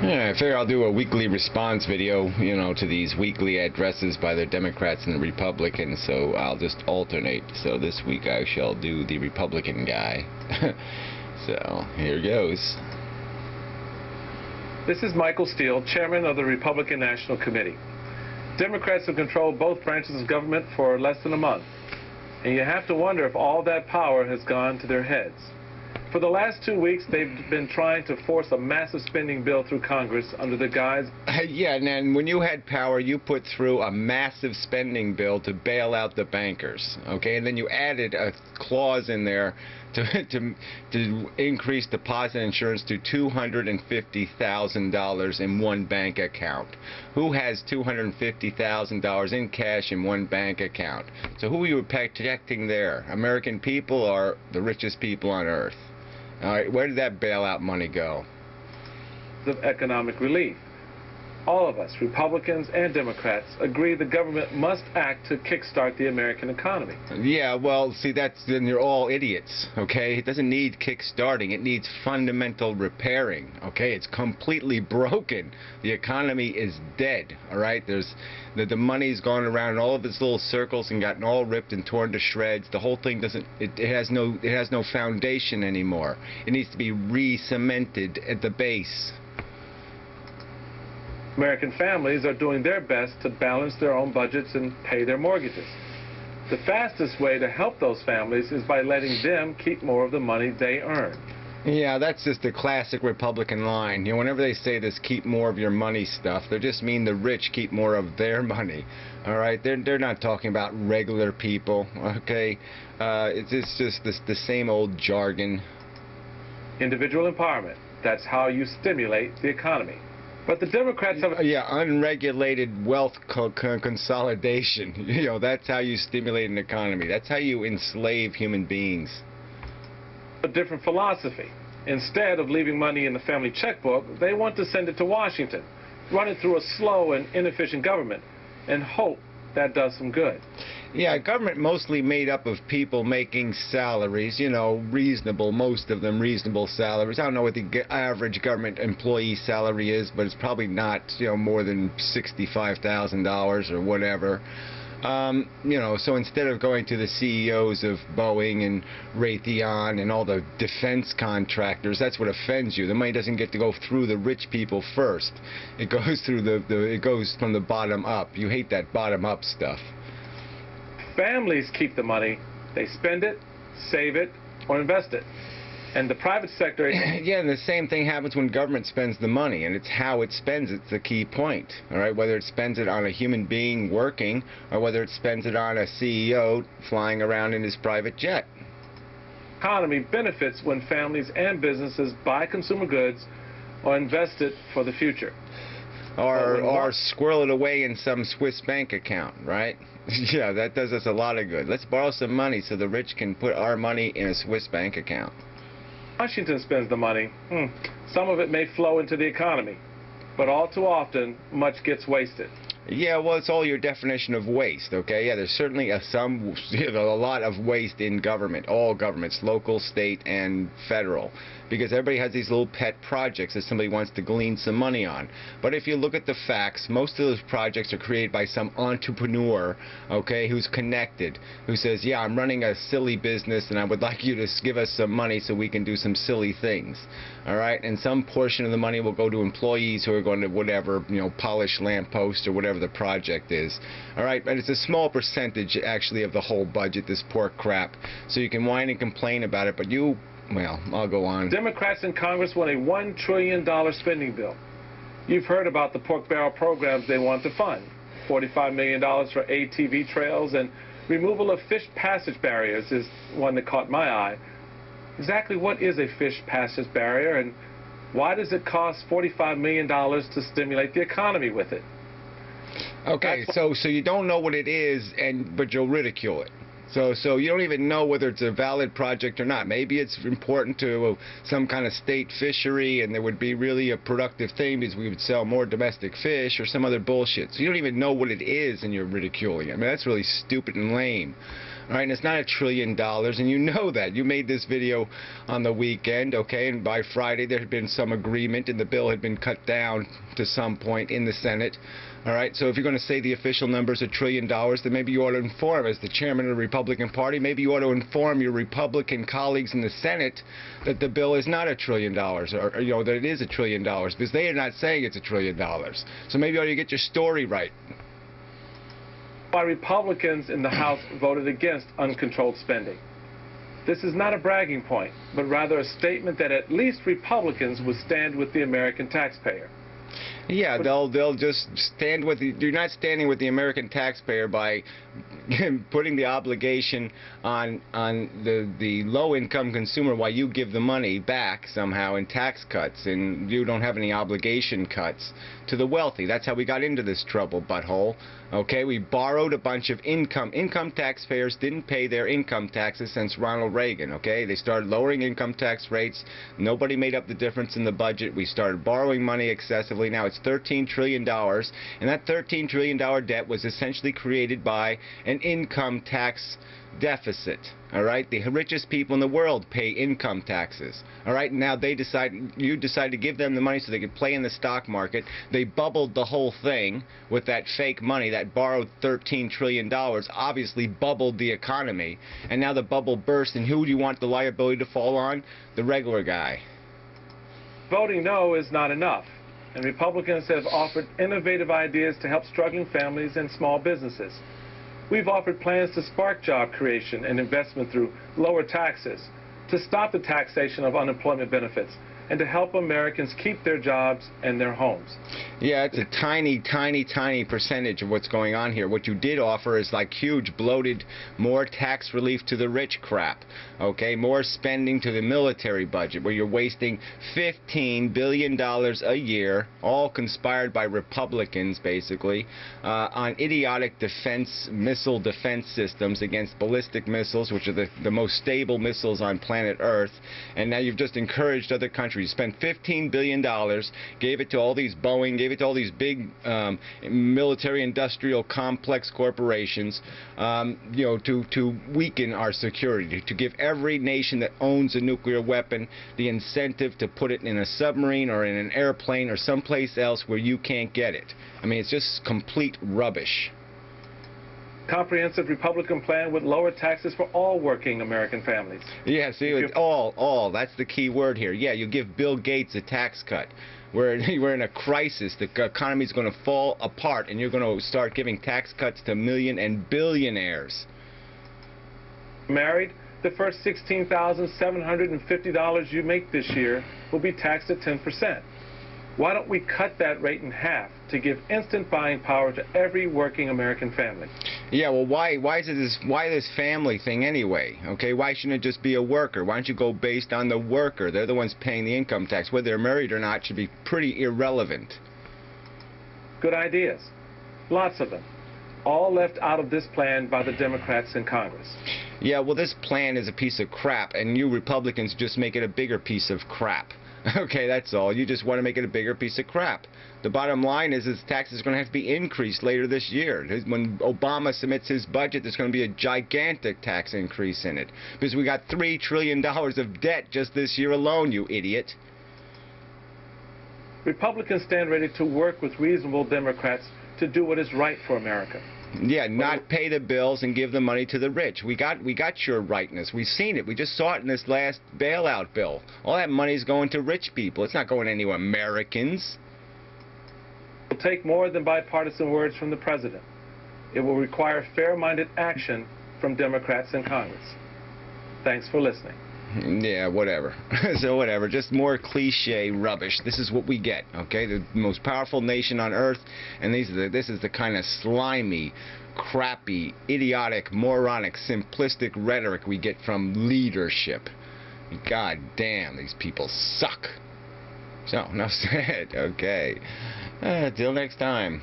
Yeah, I figure I'll do a weekly response video, to these weekly addresses by the Democrats and the Republicans, so I'll just alternate. So this week I shall do the Republican guy. So, here goes. This is Michael Steele, chairman of the Republican National Committee. Democrats have controlled both branches of government for less than a month, and you have to wonder if all that power has gone to their heads. For the last 2 weeks, they've been trying to force a massive spending bill through Congress under the guise... Yeah, and when you had power, you put through a massive spending bill to bail out the bankers, okay? And then you added a clause in there to increase deposit insurance to $250,000 in one bank account. Who has $250,000 in cash in one bank account? So who are you protecting there? American people or the richest people on earth? All right, where did that bailout money go? ...of economic relief. All of us, Republicans and Democrats, agree the government must act to kickstart the American economy. Yeah, well, see, then you're all idiots, okay? It doesn't need kickstarting. It needs fundamental repairing, okay? It's completely broken. The economy is dead, all right? The money's gone around in all of its little circles and gotten all ripped and torn to shreds. The whole thing it has no foundation anymore. It needs to be re-cemented at the base. American families are doing their best to balance their own budgets and pay their mortgages. The fastest way to help those families is by letting them keep more of the money they earn. Yeah, that's just the classic Republican line. Whenever they say this keep more of your money stuff, they just mean the rich keep more of their money. All right, they're not talking about regular people, okay? It's just the same old jargon. Individual empowerment. That's how you stimulate the economy. But the Democrats have... Yeah, unregulated wealth consolidation. That's how you stimulate an economy. That's how you enslave human beings. A different philosophy. Instead of leaving money in the family checkbook, they want to send it to Washington, run it through a slow and inefficient government, and hope that does some good. Yeah, government mostly made up of people making salaries, reasonable, most of them reasonable salaries. I don't know what the average government employee salary is, but it's probably not, more than $65,000 or whatever. So instead of going to the CEOs of Boeing and Raytheon and all the defense contractors, that's what offends you. The money doesn't get to go through the rich people first. It goes through it goes from the bottom up. You hate that bottom up stuff. Families keep the money. They spend it, save it, or invest it. And the private sector... Yeah, and the same thing happens when government spends the money, and it's how it spends it's the key point. All right, whether it spends it on a human being working or whether it spends it on a CEO flying around in his private jet. Economy benefits when families and businesses buy consumer goods or invest it for the future. Or squirrel it away in some Swiss bank account, right? Yeah, that does us a lot of good. Let's borrow some money so the rich can put our money in a Swiss bank account. Washington spends the money. Some of it may flow into the economy, but all too often, much gets wasted. Yeah, well, it's all your definition of waste, okay? Yeah, there's certainly a lot of waste in government, all governments, local, state, and federal, because everybody has these little pet projects that somebody wants to glean some money on. But if you look at the facts, most of those projects are created by some entrepreneur, okay, who's connected, who says, yeah, I'm running a silly business and I would like you to give us some money so we can do some silly things, all right? And some portion of the money will go to employees who are going to whatever, polish lampposts or whatever the project is, all right? But it's a small percentage, actually, of the whole budget, this pork crap. So you can whine and complain about it, but well, I'll go on. Democrats in Congress want a $1 trillion spending bill. You've heard about the pork barrel programs they want to fund. $45 million for ATV trails and removal of fish passage barriers is one that caught my eye. Exactly what is a fish passage barrier, and why does it cost $45 million to stimulate the economy with it? Okay, so you don't know what it is, but you'll ridicule it. So you don't even know whether it's a valid project or not. Maybe it's important to some kind of state fishery and there would be really a productive thing because we would sell more domestic fish or some other bullshit. So you don't even know what it is and you're ridiculing it. I mean, that's really stupid and lame. All right, and it's not $1 trillion, and you know that. You made this video on the weekend, okay, and by Friday there had been some agreement and the bill had been cut down to some point in the Senate. All right, so if you're going to say the official number is $1 trillion, then maybe you ought to inform, as the chairman of the Republican Party, maybe you ought to inform your Republican colleagues in the Senate that the bill is not $1 trillion, or that it is $1 trillion, because they are not saying it's $1 trillion. So maybe you ought to get your story right. Why Republicans in the House voted against uncontrolled spending. This is not a bragging point, but rather a statement that at least Republicans would stand with the American taxpayer. Yeah, they'll just stand with the, you're not standing with the American taxpayer by putting the obligation on the low-income consumer while you give the money back somehow in tax cuts, and you don't have any obligation cuts to the wealthy. That's how we got into this trouble, butthole. Okay, we borrowed a bunch of income taxpayers didn't pay their income taxes since Ronald Reagan. Okay, they started lowering income tax rates. Nobody made up the difference in the budget. We started borrowing money excessively. Now it's $13 trillion, and that $13 trillion debt was essentially created by an income tax deficit. All right, the richest people in the world pay income taxes. All right, now you decide to give them the money so they could play in the stock market. They bubbled the whole thing with that fake money. That borrowed $13 trillion obviously bubbled the economy, and now the bubble burst, and who do you want the liability to fall on? The regular guy. Voting no is not enough, and Republicans have offered innovative ideas to help struggling families and small businesses. We've offered plans to spark job creation and investment through lower taxes, to stop the taxation of unemployment benefits, and to help Americans keep their jobs and their homes. Yeah, it's a tiny, tiny, tiny percentage of what's going on here. What you did offer is like huge, bloated, more tax relief to the rich crap. Okay, more spending to the military budget, where you're wasting $15 billion a year, all conspired by Republicans, basically, on idiotic missile defense systems against ballistic missiles, which are the most stable missiles on planet Earth. And now you've just encouraged other countries. You spent $15 billion, gave it to all these Boeing, gave it to all these big military-industrial complex corporations, to weaken our security, to give every nation that owns a nuclear weapon the incentive to put it in a submarine or in an airplane or someplace else where you can't get it. I mean, it's just complete rubbish. Comprehensive Republican plan would lower taxes for all working American families. Yeah, see, it's all. That's the key word here. Yeah, you give Bill Gates a tax cut. We're in a crisis. The economy's going to fall apart, and you're going to start giving tax cuts to million and billionaires. Married, the first $16,750 you make this year will be taxed at 10%. Why don't we cut that rate in half to give instant buying power to every working American family? Yeah, well, why this family thing anyway? Okay, why shouldn't it just be a worker? Why don't you go based on the worker? They're the ones paying the income tax. Whether they're married or not should be pretty irrelevant. Good ideas. Lots of them. All left out of this plan by the Democrats in Congress. Yeah, well, this plan is a piece of crap, and you Republicans just make it a bigger piece of crap. Okay, that's all. You just want to make it a bigger piece of crap. The bottom line is taxes are going to have to be increased later this year. When Obama submits his budget, there's going to be a gigantic tax increase in it. Because we got $3 trillion of debt just this year alone, you idiot. Republicans stand ready to work with reasonable Democrats to do what is right for America. Yeah, not pay the bills and give the money to the rich. We got your rightness. We've seen it. We just saw it in this last bailout bill. All that money is going to rich people. It's not going to any Americans. It will take more than bipartisan words from the president. It will require fair-minded action from Democrats in Congress. Thanks for listening. Yeah, whatever. So whatever, just more cliche rubbish. This is what we get, okay? The most powerful nation on earth, and this is the kind of slimy, crappy, idiotic, moronic, simplistic rhetoric we get from leadership. God damn, these people suck. So, enough said. Okay. Till next time.